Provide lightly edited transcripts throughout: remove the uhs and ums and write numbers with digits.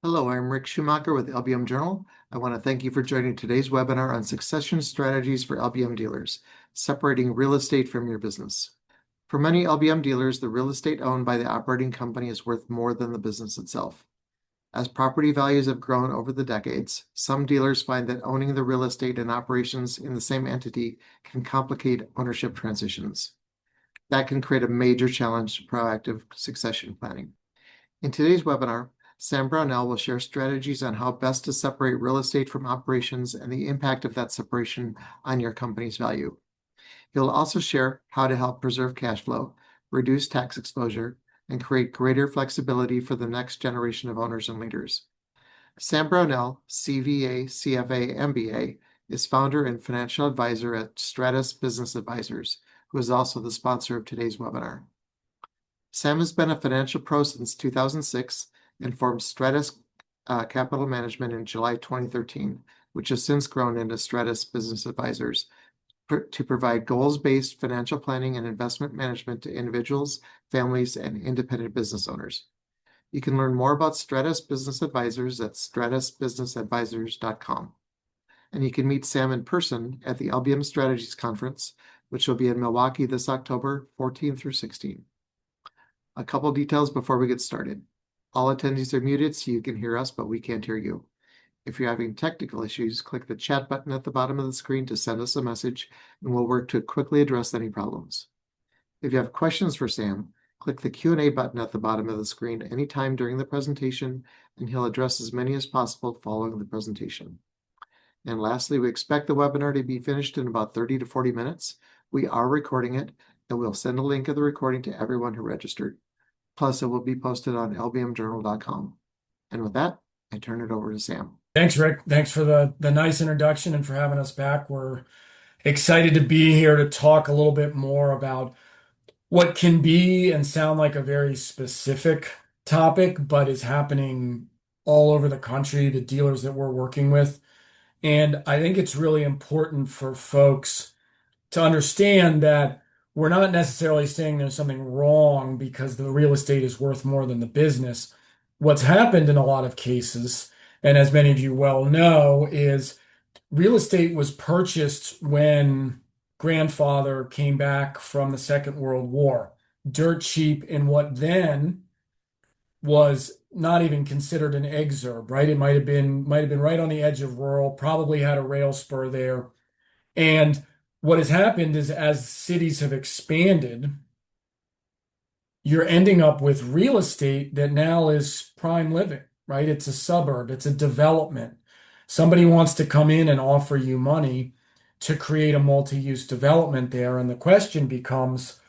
Hello, I'm Rick Schumacher with LBM Journal. I want to thank you for joining today's webinar on succession strategies for LBM dealers, separating real estate from your business. For many LBM dealers, the real estate owned by the operating company is worth more than the business itself. As property values have grown over the decades, some dealers find that owning the real estate and operations in the same entity can complicate ownership transitions. That can create a major challenge to proactive succession planning. In today's webinar, Sam Brownell will share strategies on how best to separate real estate from operations and the impact of that separation on your company's value. He'll also share how to help preserve cash flow, reduce tax exposure, and create greater flexibility for the next generation of owners and leaders. Sam Brownell, CVA, CFA, MBA, is founder and financial advisor at Stratus Business Advisors, who is also the sponsor of today's webinar. Sam has been a financial pro since 2006 and formed Stratus Capital Management in July 2013, which has since grown into Stratus Business Advisors to provide goals-based financial planning and investment management to individuals, families, and independent business owners. You can learn more about Stratus Business Advisors at stratusbusinessadvisors.com. And you can meet Sam in person at the LBM Strategies Conference, which will be in Milwaukee this October 14 through 16. A couple details before we get started. All attendees are muted so you can hear us, but we can't hear you. If you're having technical issues, click the chat button at the bottom of the screen to send us a message, and we'll work to quickly address any problems. If you have questions for Sam, click the Q&A button at the bottom of the screen anytime during the presentation, and he'll address as many as possible following the presentation. And lastly, we expect the webinar to be finished in about 30 to 40 minutes. We are recording it, and we'll send a link of the recording to everyone who registered. Plus, it will be posted on lbmjournal.com. And with that, I turn it over to Sam. Thanks, Rick. Thanks for the nice introduction and for having us back. We're excited to be here to talk a little bit more about what can be and sound like a very specific topic, but is happening all over the country, the dealers that we're working with. And I think it's really important for folks to understand that we're not necessarily saying there's something wrong because the real estate is worth more than the business. What's happened in a lot of cases, and as many of you well know, is real estate was purchased when grandfather came back from the Second World War, dirt cheap in what then was not even considered an exurb, right? It might have been right on the edge of rural, probably had a rail spur there. And what has happened is as cities have expanded, you're ending up with real estate that now is prime living, right? It's a suburb, it's a development. Somebody wants to come in and offer you money to create a multi-use development there. And the question becomes,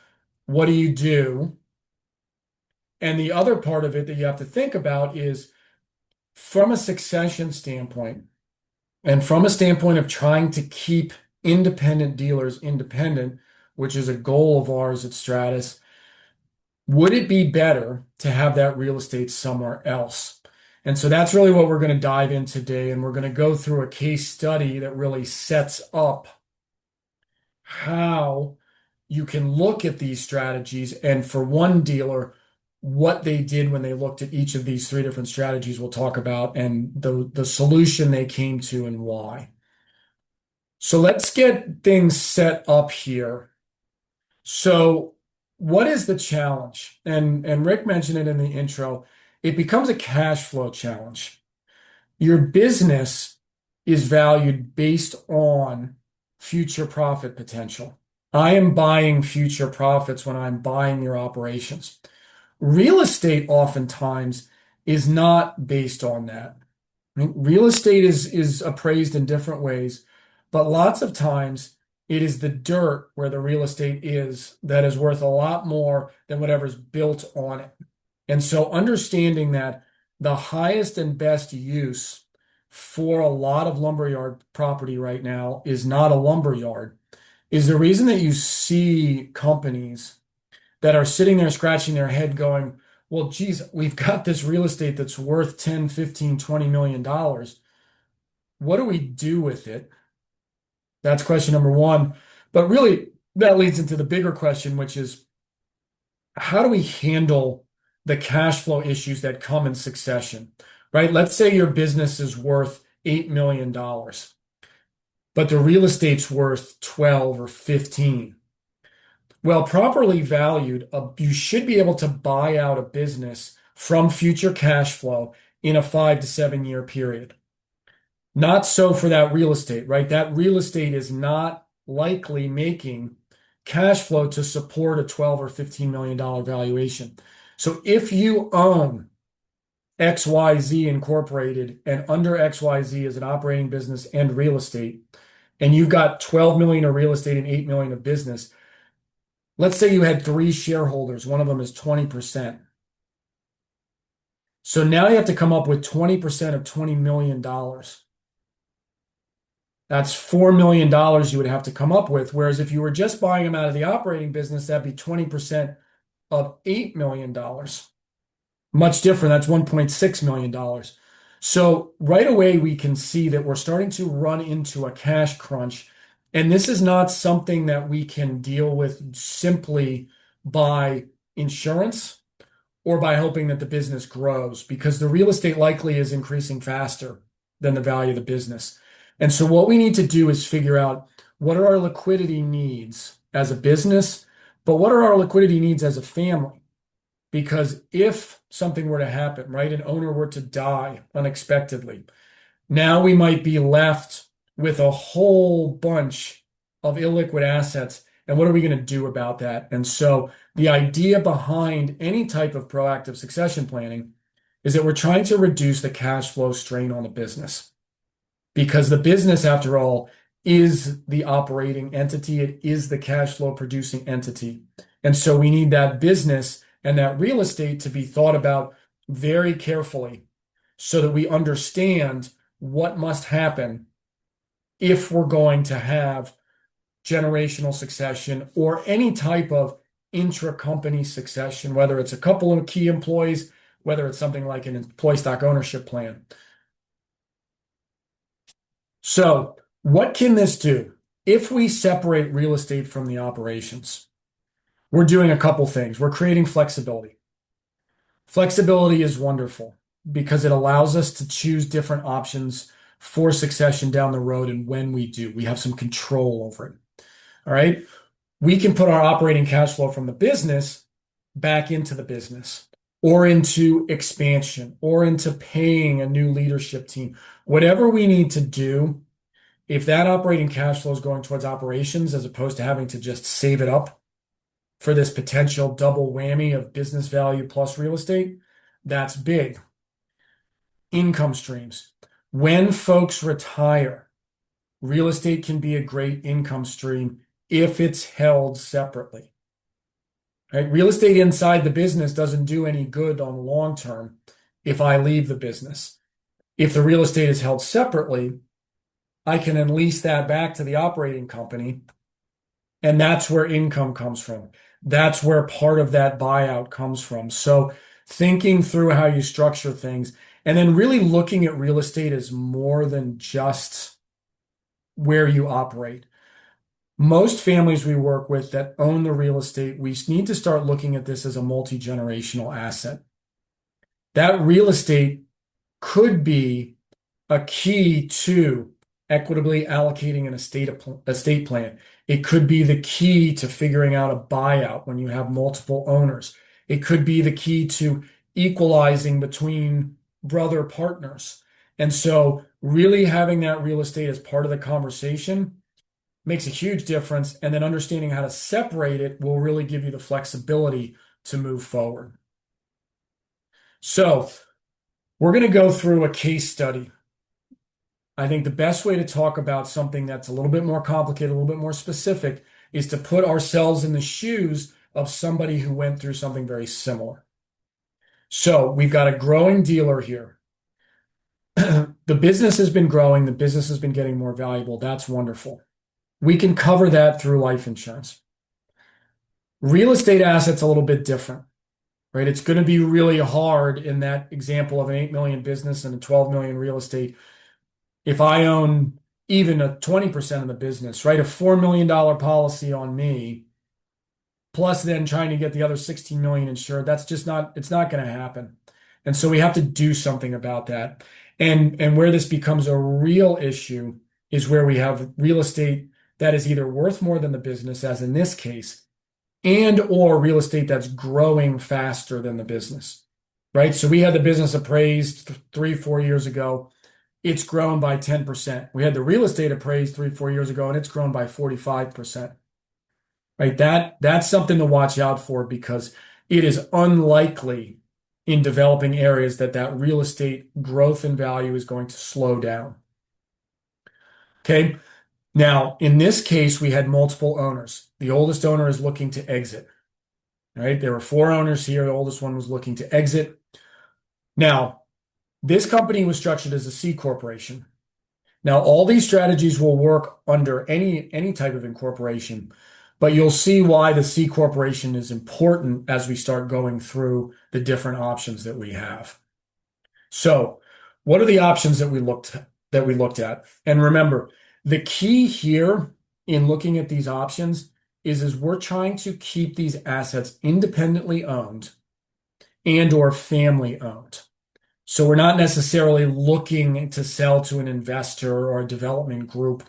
what do you do? And the other part of it that you have to think about is from a succession standpoint and from a standpoint of trying to keep independent dealers independent, which is a goal of ours at Stratus, would it be better to have that real estate somewhere else? And so that's really what we're going to dive in today. And we're going to go through a case study that really sets up how you can look at these strategies. And for one dealer, what they did when they looked at each of these three different strategies we'll talk about and the solution they came to and why. So let's get things set up here. So what is the challenge? And Rick mentioned it in the intro. It becomes a cash flow challenge. Your business is valued based on future profit potential. I am buying future profits when I'm buying your operations. Real estate oftentimes is not based on that. I mean, real estate is appraised in different ways, but lots of times it is the dirt where the real estate is that is worth a lot more than whatever's built on it. And so understanding that the highest and best use for a lot of lumberyard property right now is not a lumberyard is the reason that you see companies that are sitting there scratching their head going, well, geez, we've got this real estate that's worth 10, 15, 20 million dollars. What do we do with it? That's question number one. But really, that leads into the bigger question, which is how do we handle the cash flow issues that come in succession? right? Let's say your business is worth $8 million, but the real estate's worth 12 or 15. Well, properly valued, you should be able to buy out a business from future cash flow in a 5 to 7 year period. Not so for that real estate, right? That real estate is not likely making cash flow to support a 12 or $15 million valuation. So if you own XYZ Incorporated and under XYZ is an operating business and real estate, and you've got 12 million of real estate and 8 million of business, let's say you had three shareholders, one of them is 20%. So now you have to come up with 20% of $20 million. That's $4 million you would have to come up with. Whereas if you were just buying them out of the operating business, that'd be 20% of $8 million. Much different. That's $1.6 million. So right away, we can see that we're starting to run into a cash crunch. And this is not something that we can deal with simply by insurance or by hoping that the business grows, because the real estate likely is increasing faster than the value of the business. And so what we need to do is figure out what are our liquidity needs as a business, but what are our liquidity needs as a family? Because if something were to happen, right, an owner were to die unexpectedly, now we might be left with a whole bunch of illiquid assets. And what are we going to do about that? And so the idea behind any type of proactive succession planning is that we're trying to reduce the cash flow strain on the business. Because the business, after all, is the operating entity. It is the cash flow producing entity. And so we need that business and that real estate to be thought about very carefully so that we understand what must happen if we're going to have generational succession or any type of intra-company succession, whether it's a couple of key employees, whether it's something like an employee stock ownership plan. So what can this do? If we separate real estate from the operations, we're doing a couple things. We're creating flexibility. Flexibility is wonderful because it allows us to choose different options for succession down the road. And when we do, we have some control over it. All right. We can put our operating cash flow from the business back into the business or into expansion or into paying a new leadership team. Whatever we need to do, if that operating cash flow is going towards operations as opposed to having to just save it up for this potential double whammy of business value plus real estate, that's big. Income streams. When folks retire, real estate can be a great income stream if it's held separately. Right? Real estate inside the business doesn't do any good on the long term if I leave the business. If the real estate is held separately, I can then lease that back to the operating company, and that's where income comes from. That's where part of that buyout comes from. So thinking through how you structure things and then really looking at real estate as more than just where you operate. Most families we work with that own the real estate, we need to start looking at this as a multi-generational asset. That real estate could be a key to equitably allocating an estate plan. It could be the key to figuring out a buyout when you have multiple owners. It could be the key to equalizing between brother partners. And so really having that real estate as part of the conversation makes a huge difference. And then understanding how to separate it will really give you the flexibility to move forward. So we're going to go through a case study. I think the best way to talk about something that's a little bit more complicated, a little bit more specific, is to put ourselves in the shoes of somebody who went through something very similar. So we've got a growing dealer here. The business has been growing. The business has been getting more valuable. That's wonderful. We can cover that through life insurance. Real estate assets a little bit different, right? It's going to be really hard in that example of an 8 million business and a 12 million real estate. If I own even a 20% of the business, right? A $4 million policy on me, plus then trying to get the other 16 million insured, that's just not, it's not going to happen. And so we have to do something about that. And where this becomes a real issue is where we have real estate that is either worth more than the business, as in this case, and or real estate that's growing faster than the business, right? So we had the business appraised 3, 4 years ago. It's grown by 10%. We had the real estate appraised 3, 4 years ago, and it's grown by 45%, right? That's something to watch out for because it is unlikely in developing areas that real estate growth and value is going to slow down. Okay. Now, in this case, we had multiple owners. The oldest owner is looking to exit. Right? There were 4 owners here. The oldest one was looking to exit. Now, this company was structured as a C corporation. Now, all these strategies will work under any type of incorporation, but you'll see why the C corporation is important as we start going through the different options that we have. So, what are the options that we looked at? And remember, the key here in looking at these options is we're trying to keep these assets independently owned and or family owned. So we're not necessarily looking to sell to an investor or a development group.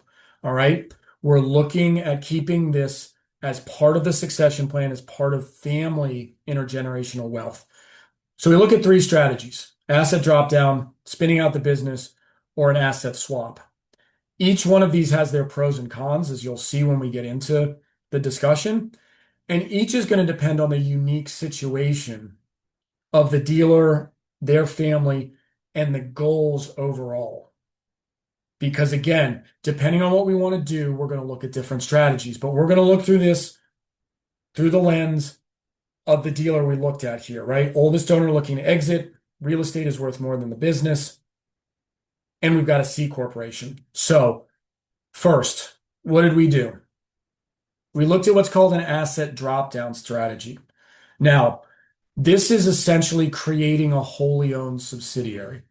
All right. We're looking at keeping this as part of the succession plan, as part of family intergenerational wealth. So we look at 3 strategies: asset drop down, spinning out the business, or an asset swap. Each one of these has their pros and cons, as you'll see when we get into the discussion. And each is going to depend on the unique situation of the dealer, their family, and the goals overall. Because again, depending on what we want to do, we're going to look at different strategies. But we're going to look through this through the lens of the dealer we looked at here, right? Oldest owner looking to exit. Real estate is worth more than the business. And we've got a C corporation. So first, what did we do? We looked at what's called an asset drop-down strategy. Now, this is essentially creating a wholly owned subsidiary.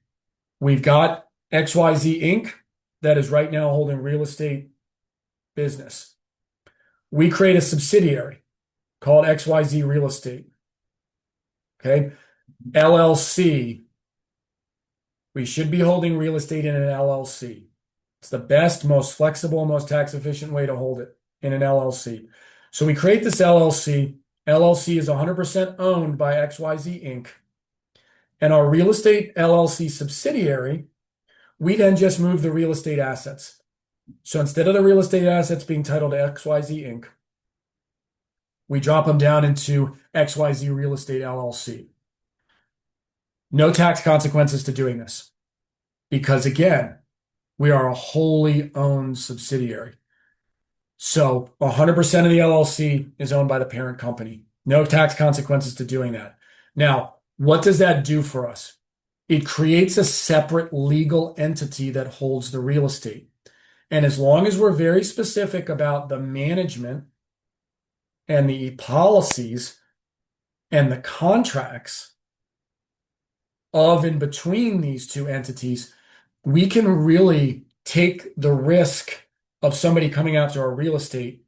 We've got XYZ Inc. that is right now holding real estate business. We create a subsidiary called XYZ Real Estate. Okay. LLC. We should be holding real estate in an LLC. It's the best, most flexible, most tax efficient way to hold it in an LLC. So we create this LLC. LLC is 100% owned by XYZ Inc. And our real estate LLC subsidiary, we then just move the real estate assets. So instead of the real estate assets being titled XYZ Inc., we drop them down into XYZ Real Estate LLC. No tax consequences to doing this because, again, we are a wholly owned subsidiary. So 100% of the LLC is owned by the parent company. No tax consequences to doing that. Now, what does that do for us? It creates a separate legal entity that holds the real estate. And as long as we're very specific about the management and the policies and the contracts of and between these 2 entities, we can really take the risk of somebody coming after our real estate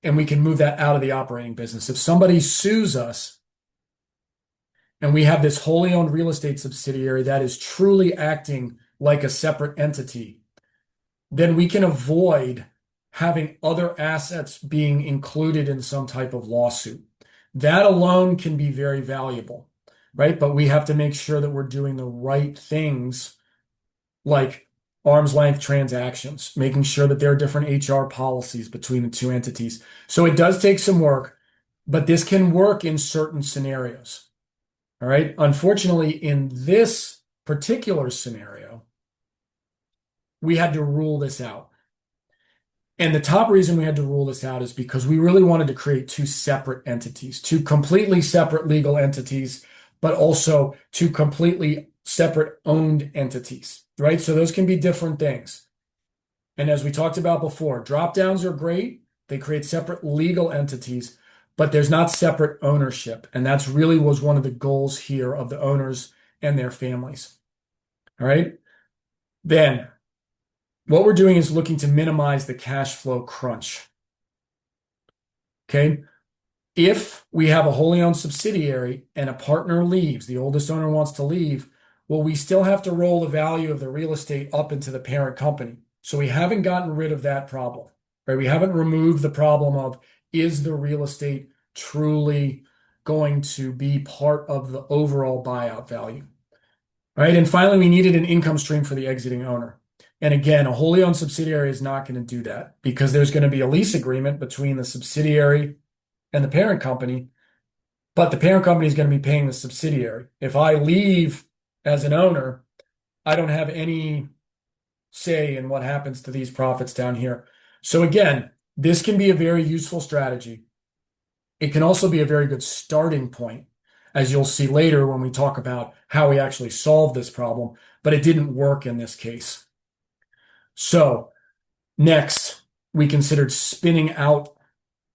and we can move that out of the operating business. If somebody sues us and we have this wholly owned real estate subsidiary that is truly acting like a separate entity, then we can avoid having other assets being included in some type of lawsuit. That alone can be very valuable, right? But we have to make sure that we're doing the right things, like arm's length transactions, making sure that there are different HR policies between the 2 entities. So it does take some work, but this can work in certain scenarios. All right. Unfortunately, in this particular scenario, we had to rule this out. And the top reason we had to rule this out is because we really wanted to create 2 separate entities, 2 completely separate legal entities, but also 2 completely separate owned entities, right? So those can be different things. And as we talked about before, drop downs are great. They create separate legal entities, but there's not separate ownership. And that's really was one of the goals here of the owners and their families. All right. Then what we're doing is looking to minimize the cash flow crunch. Okay. If we have a wholly owned subsidiary and a partner leaves, the oldest owner wants to leave, well, we still have to roll the value of the real estate up into the parent company. So we haven't gotten rid of that problem, right? We haven't removed the problem of, is the real estate truly going to be part of the overall buyout value, right? And finally, we needed an income stream for the exiting owner. And again, a wholly owned subsidiary is not going to do that because there's going to be a lease agreement between the subsidiary and the parent company, but the parent company is going to be paying the subsidiary. If I leave as an owner, I don't have any say in what happens to these profits down here. So again, this can be a very useful strategy. It can also be a very good starting point, as you'll see later when we talk about how we actually solved this problem, but it didn't work in this case. So next, we considered spinning out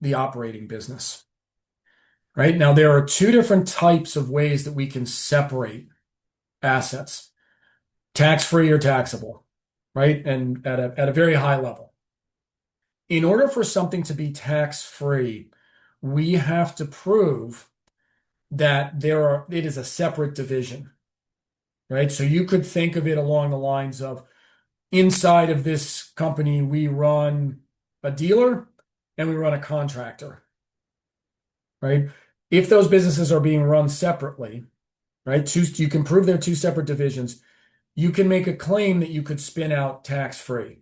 the operating business. Right? Now, there are two different types of ways that we can separate assets, tax-free or taxable, right? And at a very high level. In order for something to be tax-free, we have to prove that it is a separate division, right? So you could think of it along the lines of, inside of this company, we run a dealer and we run a contractor, right? If those businesses are being run separately, right, you can prove they're two separate divisions, you can make a claim that you could spin out tax-free.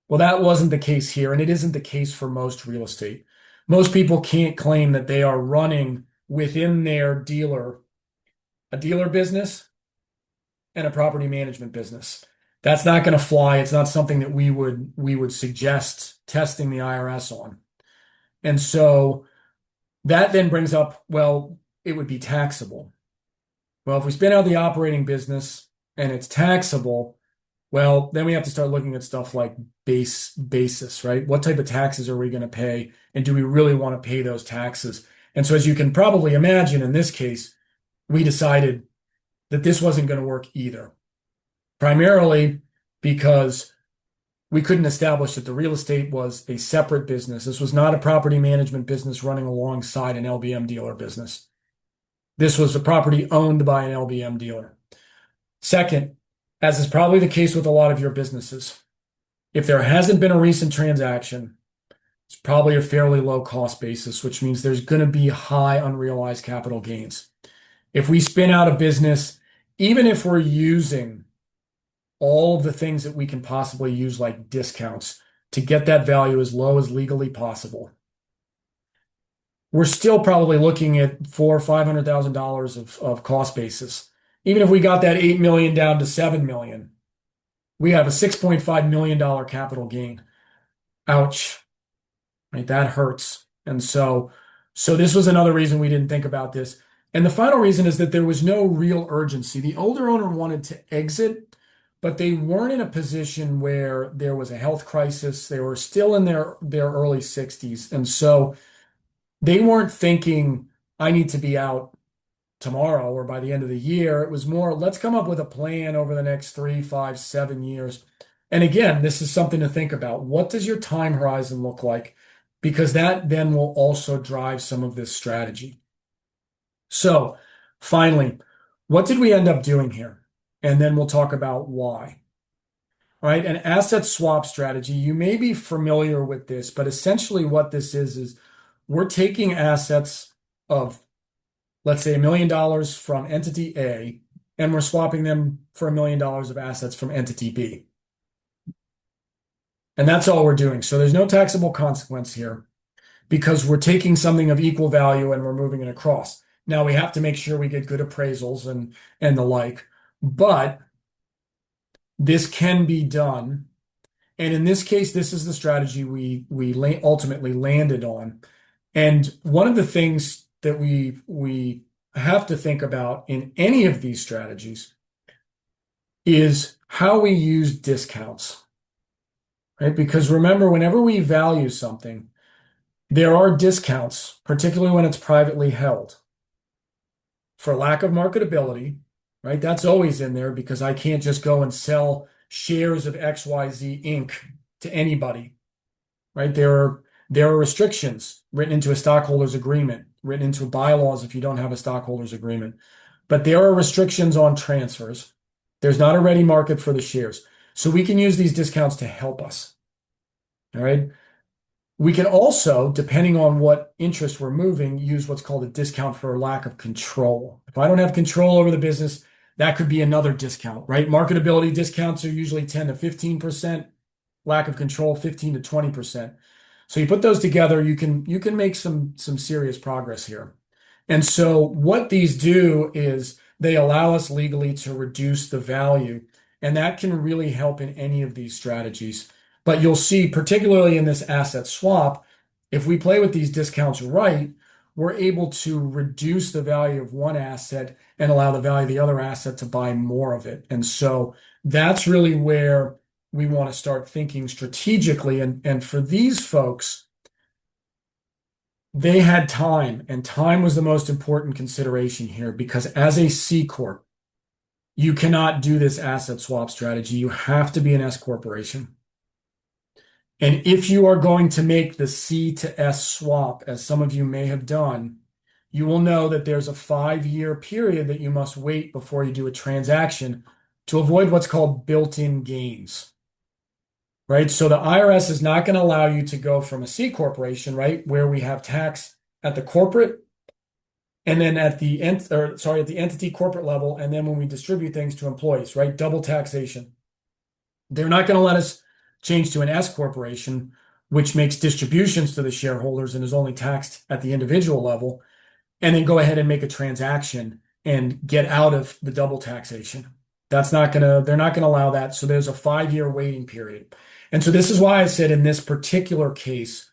Well, that wasn't the case here, and it isn't the case for most real estate. Most people can't claim that they are running within their dealer a dealer business and a property management business. That's not going to fly. It's not something that we would suggest testing the IRS on. And so that then brings up, well, it would be taxable. Well, if we spin out the operating business and it's taxable, well, then we have to start looking at stuff like basis, right? What type of taxes are we going to pay? And do we really want to pay those taxes? And so as you can probably imagine, in this case, we decided that this wasn't going to work either, primarily because we couldn't establish that the real estate was a separate business. This was not a property management business running alongside an LBM dealer business. This was a property owned by an LBM dealer. Second, as is probably the case with a lot of your businesses, if there hasn't been a recent transaction, it's probably a fairly low cost basis, which means there's going to be high unrealized capital gains. If we spin out a business, even if we're using all of the things that we can possibly use, like discounts, to get that value as low as legally possible, we're still probably looking at $400,000 or $500,000 of cost basis. Even if we got that 8 million down to 7 million, we have a $6.5 million capital gain. Ouch, right? That hurts. And so this was another reason we didn't think about this. And the final reason is that there was no real urgency. The older owner wanted to exit, but they weren't in a position where there was a health crisis. They were still in their early 60s. And so they weren't thinking, I need to be out tomorrow or by the end of the year. It was more, let's come up with a plan over the next 3, 5, 7 years. And again, this is something to think about. What does your time horizon look like? Because that then will also drive some of this strategy. So finally, what did we end up doing here? And then we'll talk about why. All right, an asset swap strategy. You may be familiar with this, but essentially what this is we're taking assets of, let's say, $1 million from entity A, and we're swapping them for $1 million of assets from entity B. And that's all we're doing. So there's no taxable consequence here because we're taking something of equal value and we're moving it across. Now we have to make sure we get good appraisals and the like, but this can be done. And in this case, this is the strategy we ultimately landed on. And one of the things that we have to think about in any of these strategies is how we use discounts, right? Because remember, whenever we value something, there are discounts, particularly when it's privately held, for lack of marketability, right? That's always in there because I can't just go and sell shares of XYZ Inc. to anybody, right? There There are restrictions written into a stockholders agreement, written into bylaws if you don't have a stockholders agreement. But there are restrictions on transfers. There's not a ready market for the shares. So we can use these discounts to help us. All right. We can also, depending on what interest we're moving, use what's called a discount for lack of control. If I don't have control over the business, that could be another discount, right? Marketability discounts are usually 10 to 15%, lack of control 15 to 20%. So you put those together, you can make some serious progress here. And so what these do is they allow us legally to reduce the value, and that can really help in any of these strategies. But you'll see, particularly in this asset swap, if we play with these discounts right, we're able to reduce the value of one asset and allow the value of the other asset to buy more of it. And so that's really where we want to start thinking strategically. And for these folks, they had time, and time was the most important consideration here because as a C Corp, you cannot do this asset swap strategy. You have to be an S corporation. And if you are going to make the C to S swap, as some of you may have done, you will know that there's a 5-year period that you must wait before you do a transaction to avoid what's called built-in gains, right? So the IRS is not going to allow you to go from a C corporation, right, where we have tax at the corporate and then at the at the entity corporate level, and then when we distribute things to employees, right, double taxation. They're not going to let us change to an S corporation, which makes distributions to the shareholders and is only taxed at the individual level, and then go ahead and make a transaction and get out of the double taxation. They're not going to allow that. So there's a 5-year waiting period. And so this is why I said in this particular case,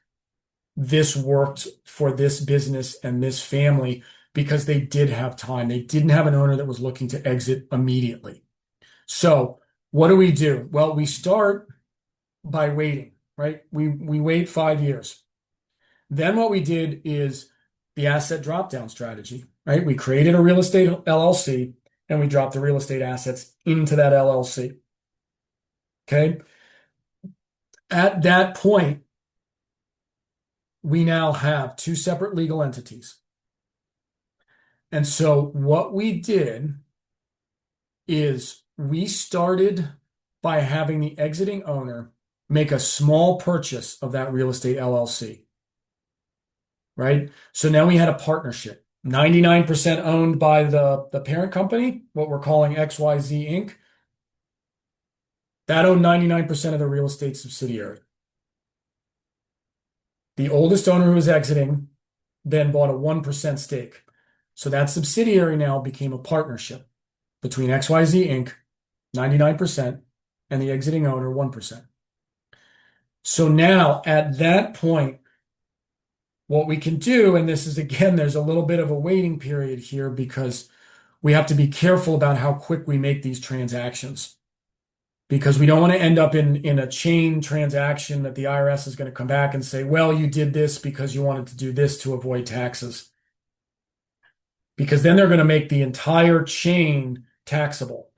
this worked for this business and this family because they did have time. They didn't have an owner that was looking to exit immediately. So what do? Well, we start by waiting, right? We wait 5 years. Then what we did is the asset drop down strategy, right? We created a real estate LLC and we dropped the real estate assets into that LLC. Okay. At that point, we now have 2 separate legal entities. And so what we did is we started by having the exiting owner make a small purchase of that real estate LLC, right? So now we had a partnership, 99% owned by the parent company, what we're calling XYZ Inc. That owned 99% of the real estate subsidiary. The oldest owner who was exiting then bought a 1% stake. So that subsidiary now became a partnership between XYZ Inc., 99%, and the exiting owner, 1%. So now at that point, what we can do, and this is again, there's a little bit of a waiting period here because we have to be careful about how quick we make these transactions because we don't want to end up in a chain transaction that the IRS is going to come back and say, well, you did this because you wanted to do this to avoid taxes. Because then they're going to make the entire chain taxable.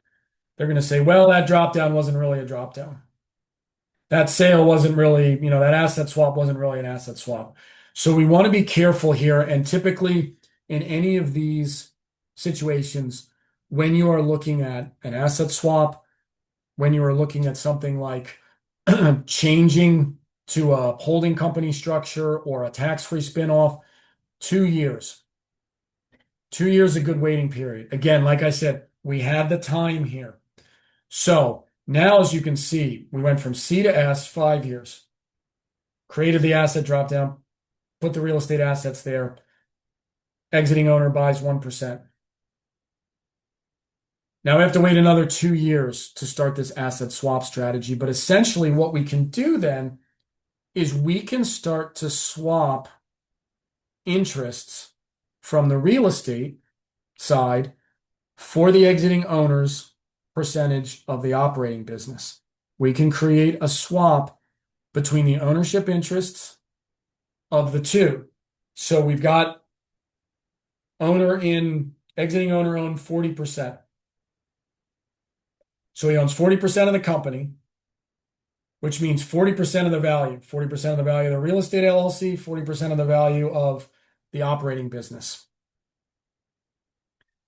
They're going to say, well, that drop down wasn't really a drop down. That sale wasn't really, that asset swap wasn't really an asset swap. So we want to be careful here. And typically in any of these situations, when you are looking at an asset swap, when you are looking at something like changing to a holding company structure or a tax-free spinoff, 2 years. 2 years is a good waiting period. Again, like I said, we have the time here. So now, as you can see, we went from C to S, 5 years, created the asset drop down, put the real estate assets there, exiting owner buys 1%. Now we have to wait another 2 years to start this asset swap strategy. But essentially what we can do then is we can start to swap interests from the real estate side for the exiting owner's percentage of the operating business. We can create a swap between the ownership interests of the two. So we've got exiting owner owned 40%. So he owns 40% of the company. which means 40% of the value, 40% of the value of the real estate LLC, 40% of the value of the operating business.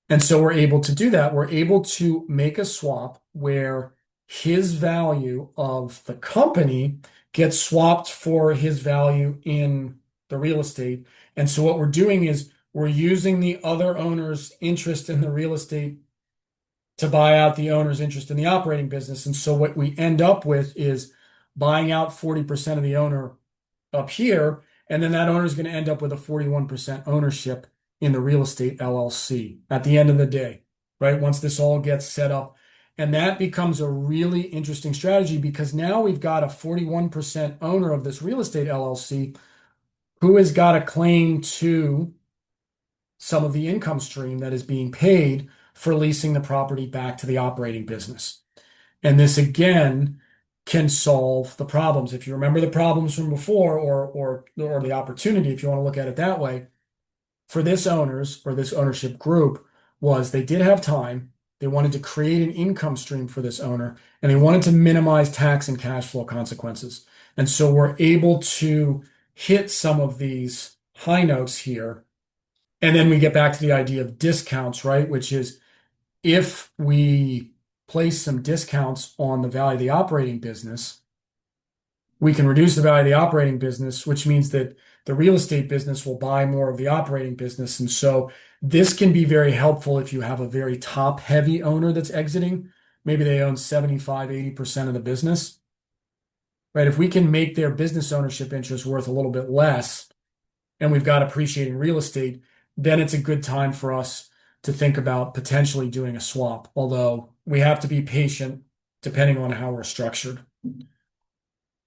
And so we're able to do that. We're able to make a swap where his value of the company gets swapped for his value in the real estate. And so what we're doing is we're using the other owner's interest in the real estate to buy out the owner's interest in the operating business. And so what we end up with is buying out 40% of the owner up here, and then that owner is going to end up with a 41% ownership in the real estate LLC at the end of the day, right? Once this all gets set up. And that becomes a really interesting strategy because now we've got a 41% owner of this real estate LLC who has got a claim to some of the income stream that is being paid for leasing the property back to the operating business. And this again can solve the problems. If you remember the problems from before, or the opportunity, if you want to look at it that way, for this owners or this ownership group was they did have time. They wanted to create an income stream for this owner, and they wanted to minimize tax and cash flow consequences. And so we're able to hit some of these high notes here. And then we get back to the idea of discounts, right? Which is if we place some discounts on the value of the operating business, we can reduce the value of the operating business, which means that the real estate business will buy more of the operating business. And so this can be very helpful if you have a very top heavy owner that's exiting. Maybe they own 75, 80% of the business, right? If we can make their business ownership interest worth a little bit less and we've got appreciating real estate, then it's a good time for us to think about potentially doing a swap, although we have to be patient depending on how we're structured.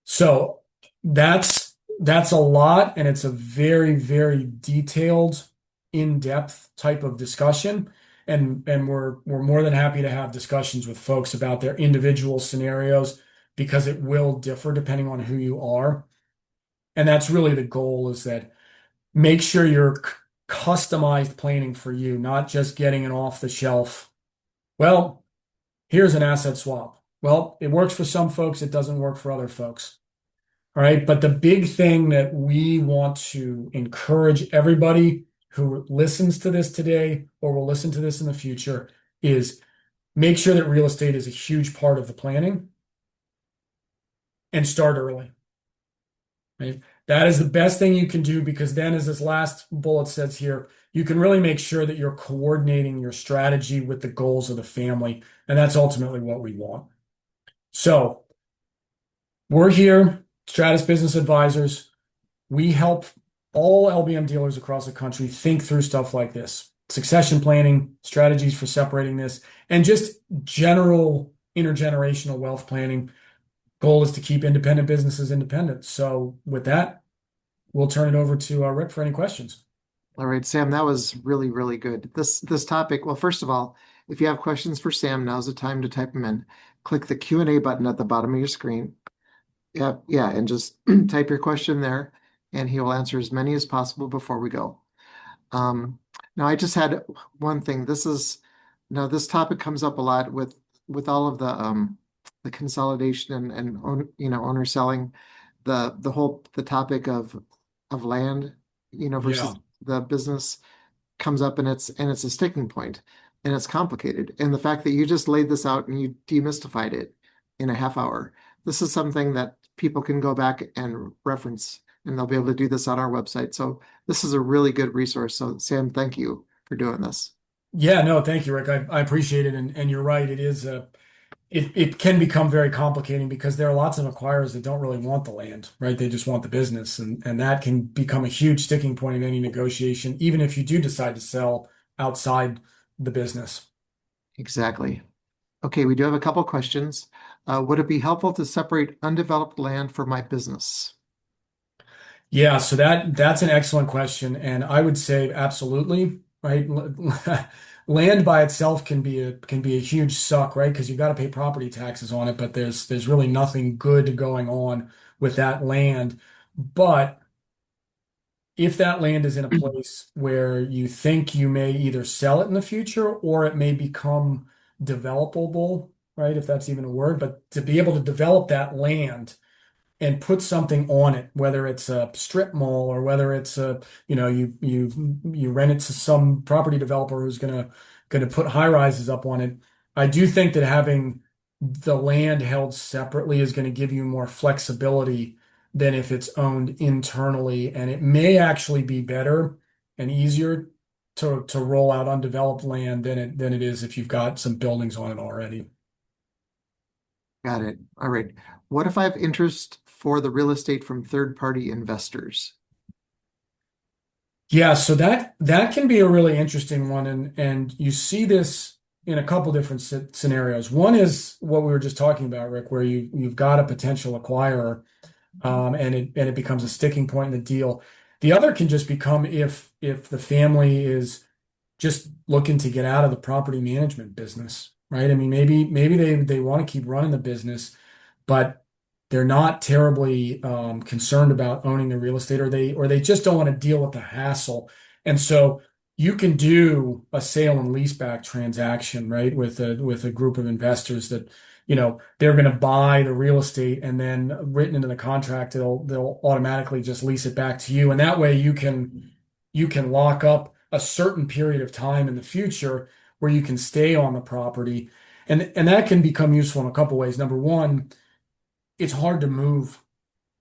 So that's a lot, and it's a very, very detailed, in-depth type of discussion. And we're more than happy to have discussions with folks about their individual scenarios because it will differ depending on who you are. And that's really the goal is that make sure you're customized planning for you, not just getting an off the shelf. Well, here's an asset swap. Well, it works for some folks, it doesn't work for other folks. All right. But the big thing that we want to encourage everybody who listens to this today or will listen to this in the future is make sure that real estate is a huge part of the planning and start early. Right? That is the best thing you can do because then, as this last bullet says here, you can really make sure that you're coordinating your strategy with the goals of the family. And that's ultimately what we want. So we're here, Stratus Business Advisors. We help all LBM dealers across the country think through stuff like this, succession planning, strategies for separating this, and just general intergenerational wealth planning. Goal is to keep independent businesses independent. So with that, we'll turn it over to Rick for any questions. All right, Sam, that was really, really good. This topic, well, first of all, if you have questions for Sam, now's the time to type them in. Click the Q&A button at the bottom of your screen. Yeah, and just type your question there, and he will answer as many as possible before we go. Now, I just had one thing. This topic comes up a lot with all of the consolidation and owner selling, the topic of land, versus Yeah. the business comes up, and it's a sticking point, and it's complicated. And the fact that you just laid this out and you demystified it in a half hour, this is something that people can go back and reference, and they'll be able to do this on our website. So this is a really good resource. So Sam, thank you for doing this. Yeah, no, thank you, Rick. I appreciate it. And you're right. It can become very complicating because there are lots of acquirers that don't really want the land, right? They just want the business. And that can become a huge sticking point in any negotiation, even if you do decide to sell outside the business. Exactly. Okay, we do have a couple questions. Would it be helpful to separate undeveloped land for my business? Yeah, so that's an excellent question. And I would say absolutely, right? Land by itself can be a huge suck, right? Because you've got to pay property taxes on it, but there's really nothing good going on with that land. But if that land is in a place where you think you may either sell it in the future or it may become developable, right? If that's even a word, but to be able to develop that land and put something on it, whether it's a strip mall or whether it's a, you rent it to some property developer who's gonna put high rises up on it. I do think that having the land held separately is going to give you more flexibility than if it's owned internally, and it may actually be better and easier to roll out undeveloped land than it is if you've got some buildings on it already. Got it. All right. What if I have interest for the real estate from third-party investors? Yeah, so that can be a really interesting one, and you see this in a couple different scenarios. One is what we were just talking about, Rick, where you've got a potential acquirer, and it becomes a sticking point in the deal. The other can just become if the family is just looking to get out of the property management business, right? I mean, maybe they want to keep running the business, but they're not terribly concerned about owning the real estate, or they just don't want to deal with the hassle. And so you can do a sale and leaseback transaction, right, with a group of investors that, they're going to buy the real estate, and then written into the contract, they'll automatically just lease it back to you. And that way you can lock up a certain period of time in the future where you can stay on the property. And that can become useful in a couple ways. Number one, it's hard to move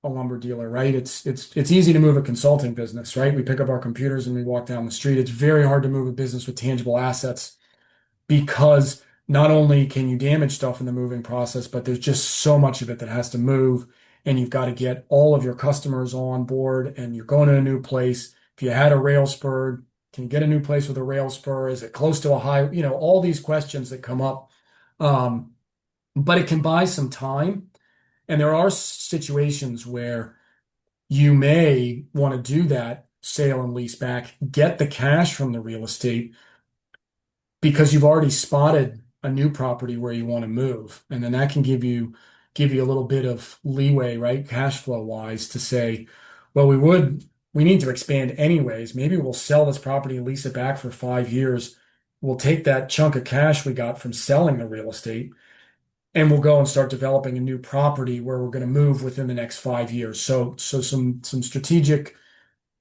a lumber dealer, right? It's easy to move a consulting business, right? We pick up our computers and we walk down the street. It's very hard to move a business with tangible assets because not only can you damage stuff in the moving process, but there's just so much of it that has to move, and you've got to get all of your customers on board, and you're going to a new place. If you had a rail spur, can you get a new place with a rail spur? Is it close to a high, all these questions that come up. Um, but it can buy some time. And there are situations where you may want to do that sale and lease back, get the cash from the real estate because you've already spotted a new property where you want to move. And then that can give you a little bit of leeway, right? Cash flow wise to say, well, we need to expand anyways. Maybe we'll sell this property and lease it back for 5 years. We'll take that chunk of cash we got from selling the real estate, and we'll go and start developing a new property where we're going to move within the next 5 years. So some strategic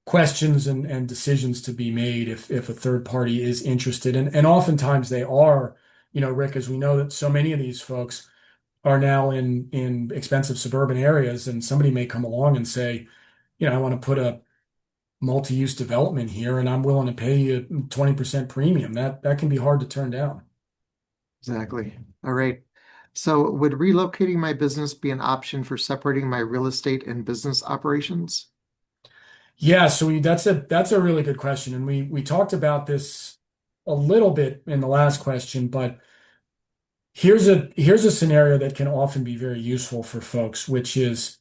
questions and decisions to be made if a third party is interested. And oftentimes they are, Rick, as we know that so many of these folks are now in expensive suburban areas, and somebody may come along and say, I want to put a multi-use development here and I'm willing to pay you 20% premium. That can be hard to turn down. Exactly. All right. So would relocating my business be an option for separating my real estate and business operations? Yeah, so that's a really good question. And we talked about this a little bit in the last question, but here's a scenario that can often be very useful for folks, which is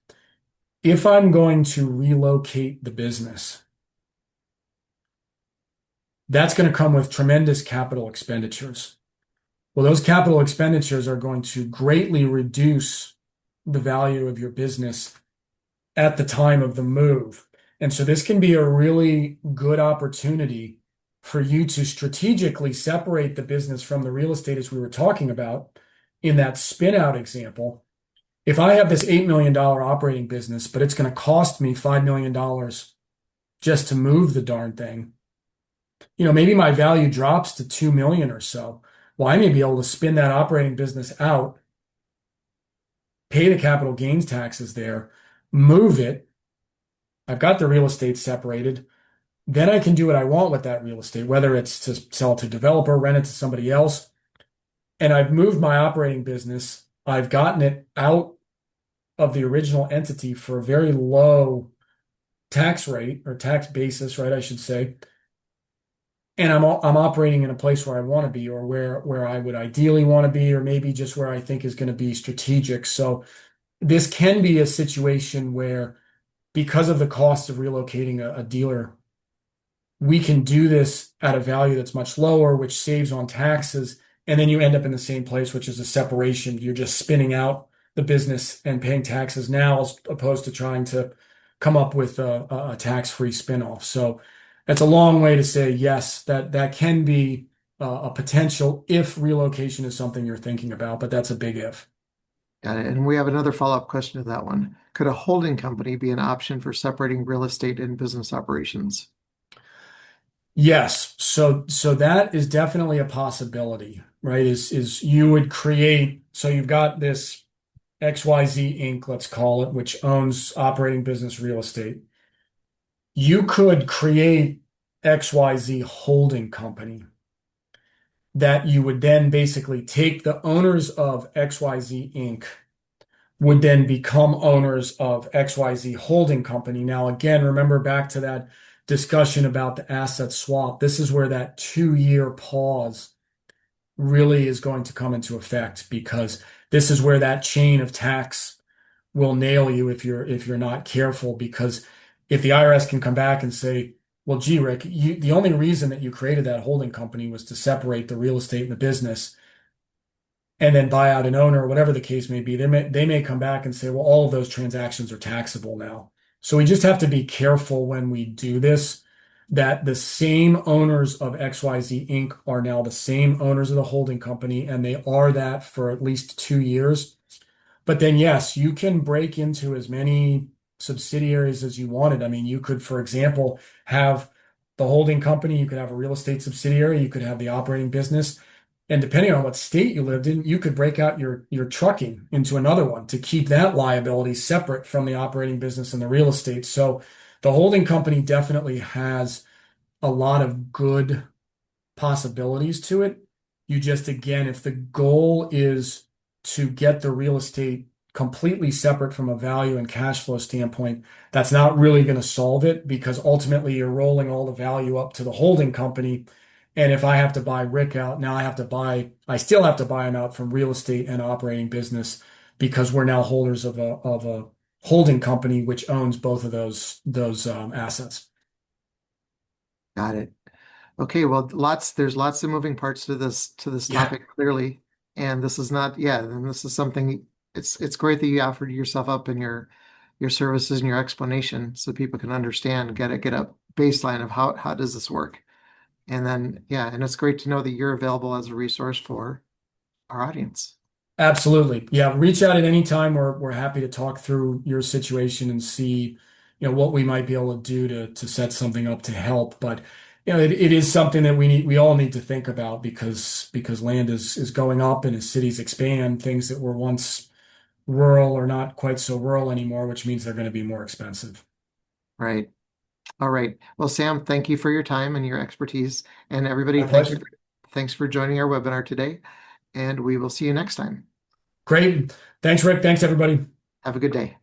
if I'm going to relocate the business, that's going to come with tremendous capital expenditures. Well, those capital expenditures are going to greatly reduce the value of your business at the time of the move. And so this can be a really good opportunity for you to strategically separate the business from the real estate, as we were talking about in that spin out example. If I have this $8 million operating business, but it's going to cost me $5 million just to move the darn thing, maybe my value drops to 2 million or so. Well, I may be able to spin that operating business out, pay the capital gains taxes there, move it. I've got the real estate separated. Then I can do what I want with that real estate, whether it's to sell it to a developer, rent it to somebody else. And I've moved my operating business. I've gotten it out of the original entity for a very low tax rate or tax basis, right? I should say. And I'm operating in a place where I want to be, or where I would ideally want to be, or maybe just where I think is going to be strategic. So this can be a situation where, because of the cost of relocating a dealer, we can do this at a value that's much lower, which saves on taxes. And then you end up in the same place, which is a separation. You're just spinning out the business and paying taxes now, as opposed to trying to come up with a tax-free spinoff. So that's a long way to say yes, that can be a potential if relocation is something you're thinking about, but that's a big if. Got it. And we have another follow-up question to that one. Could a holding company be an option for separating real estate and business operations? Yes, so that is definitely a possibility, right? Is you would create, so you've got this XYZ Inc., let's call it, which owns operating business real estate. You could create XYZ holding company that you would then basically take the owners of XYZ Inc. would then become owners of XYZ holding company. Now, again, remember back to that discussion about the asset swap. This is where that 2-year pause really is going to come into effect because this is where that chain of tax will nail you if you're not careful. Because if the IRS can come back and say, well, gee, Rick, the only reason that you created that holding company was to separate the real estate and the business and then buy out an owner, or whatever the case may be, they may come back and say, well, all of those transactions are taxable now. So we just have to be careful when we do this, that the same owners of XYZ Inc. are now the same owners of the holding company, and they are that for at least 2 years. But then, yes, you can break into as many subsidiaries as you wanted. I mean, you could, for example, have the holding company, you could have a real estate subsidiary, you could have the operating business. And depending on what state you lived in, you could break out your trucking into another one to keep that liability separate from the operating business and the real estate. So the holding company definitely has a lot of good possibilities to it. You just, again, if the goal is to get the real estate completely separate from a value and cash flow standpoint, that's not really going to solve it because ultimately you're rolling all the value up to the holding company. And if I have to buy Rick out, now I still have to buy him out from real estate and operating business because we're now holders of a holding company which owns both of those assets. Got it. Okay, well, there's lots of moving parts to this Yeah. topic clearly. And this is not, yeah, and this is something it's great that you offered yourself up in your services and your explanation so people can understand, get a baseline of how does this work. And then yeah, and it's great to know that you're available as a resource for our audience. Absolutely. Yeah, reach out at any time. We're happy to talk through your situation and see, what we might be able to do to set something up to help. But it is something that we all need to think about because land is going up and as cities expand, things that were once rural are not quite so rural anymore, which means they're going to be more expensive. Right. All right. Well, Sam, thank you for your time and your expertise. And everybody, My pleasure. thanks for joining our webinar today. And we will see you next time. Great. Thanks, Rick. Thanks, everybody. Have a good day.